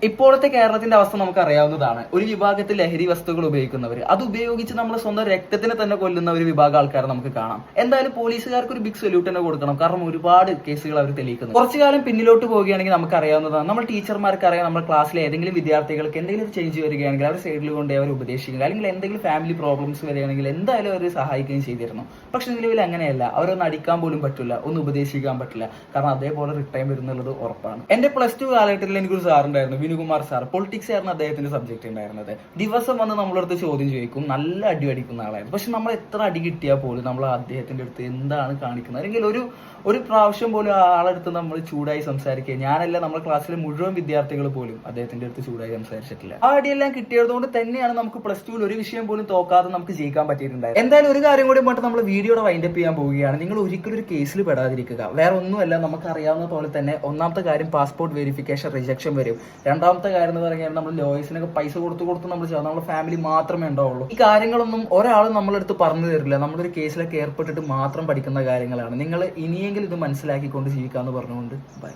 ഇപ്പോഴത്തെ കേരളത്തിന്റെ അവസ്ഥ നമുക്ക് അറിയാവുന്നതാണ്. ഒരു വിഭാഗത്തിൽ ലഹരി വസ്തുക്കൾ ഉപയോഗിക്കുന്നവർ, അത് ഉപയോഗിച്ച് നമ്മുടെ സ്വന്തം രക്തത്തിനെ തന്നെ കൊല്ലുന്ന ഒരു വിഭാഗം ആൾക്കാരെ നമുക്ക് കാണാം. എന്തായാലും പോലീസുകാർക്ക് ഒരു ബിഗ് സല്യൂട്ട് തന്നെ കൊടുക്കണം. കാരണം ഒരുപാട് കേസുകൾ അവർ തെളിയിക്കുന്നു. കുറച്ചു കാലം പിന്നിലോട്ട് പോവുകയാണെങ്കിൽ നമുക്ക് അറിയാവുന്നതാണ്, നമ്മൾ ടീച്ചർമാർക്ക് അറിയാം, നമ്മുടെ ക്ലാസ്സിലെ ഏതെങ്കിലും വിദ്യാർത്ഥികൾക്ക് എന്തെങ്കിലും ചേഞ്ച് വരികയാണെങ്കിൽ അവർ സൈഡിൽ കൊണ്ട് അവർ ഉപദേശിക്കുക, അല്ലെങ്കിൽ എന്തെങ്കിലും ഫാമിലി പ്രോബ്ലംസ് വരികയാണെങ്കിൽ എന്തായാലും അവർ സഹായിക്കുകയും ചെയ്തിരുന്നു. പക്ഷെ നിലവിൽ അങ്ങനെയല്ല. അവരൊന്ന് അടിക്കാൻ പോലും പറ്റില്ല, ഒന്ന് ഉപദേശിക്കാൻ പറ്റില്ല. കാരണം അതേപോലെ റിട്ടേൺ വരുന്നുള്ളത് ഉറപ്പാണ്. എന്റെ +2 കാലഘട്ടത്തിൽ എനിക്കൊരു സാറുണ്ടായിരുന്നു, വിനുകുമാർ സാർ. പൊളിറ്റിക്സ് ആയിരുന്നു അദ്ദേഹത്തിന്റെ സബ്ജക്ട് ഉണ്ടായിരുന്നത്. ദിവസം വന്ന് നമ്മളടുത്ത് ചോദ്യം ചോദിക്കും, നല്ല അടി അടിക്കുന്ന ആളായിരുന്നു. പക്ഷെ നമ്മൾ എത്ര അടി കിട്ടിയാൽ പോലും നമ്മൾ അദ്ദേഹത്തിന്റെ അടുത്ത് എന്താണ് കാണിക്കുന്നത്, അല്ലെങ്കിൽ ഒരു പ്രാവശ്യം പോലും ആളെടുത്ത് നമ്മൾ ചൂടായി സംസാരിക്കുക, ഞാനല്ല നമ്മുടെ ക്ലാസ്സിലെ മുഴുവൻ വിദ്യാർത്ഥികൾ പോലും അദ്ദേഹത്തിന്റെ അടുത്ത് ചൂടായി സംസാരിച്ചിട്ടില്ല. ആ അടിയെല്ലാം കിട്ടിയതുകൊണ്ട് തന്നെയാണ് നമുക്ക് +2 ഒരു വിഷയം പോലും തോക്കാതെ നമുക്ക് ജയിക്കാൻ പറ്റിയിട്ടുണ്ടായത്. എന്തായാലും ഒരു കാര്യം കൂടി പറഞ്ഞിട്ട് നമ്മൾ വീഡിയോയുടെ വൈൻഡപ്പ് ചെയ്യാൻ പോവുകയാണ്. നിങ്ങൾ ഒരിക്കലും ഒരു കേസിൽ പെടാതിരിക്കുക. വേറെ ഒന്നുമല്ല, നമുക്ക് അറിയാവുന്ന പോലെ തന്നെ ഒന്നാമത്തെ കാര്യം പാസ്പോർട്ട് വെരിഫിക്കേഷൻ റിജക്ഷൻ വരും. രണ്ടാമത്തെ കാര്യം എന്ന് പറഞ്ഞാൽ നമ്മൾ ലോയേഴ്സിനൊക്കെ പൈസ കൊടുത്ത് നമ്മൾ നമ്മുടെ ഫാമിലി മാത്രമേ ഉണ്ടാവുള്ളൂ. ഈ കാര്യങ്ങളൊന്നും ഒരാളും നമ്മളെടുത്ത് പറഞ്ഞു തരില്ല. നമ്മളൊരു കേസിലൊക്കെ ഏർപ്പെട്ടിട്ട് മാത്രം പഠിക്കുന്ന കാര്യങ്ങളാണ്. നിങ്ങൾ ഇനിയെങ്കിലും ഇത് മനസ്സിലാക്കിക്കൊണ്ട് ജീവിക്കാമെന്ന് പറഞ്ഞുകൊണ്ട് ബൈ.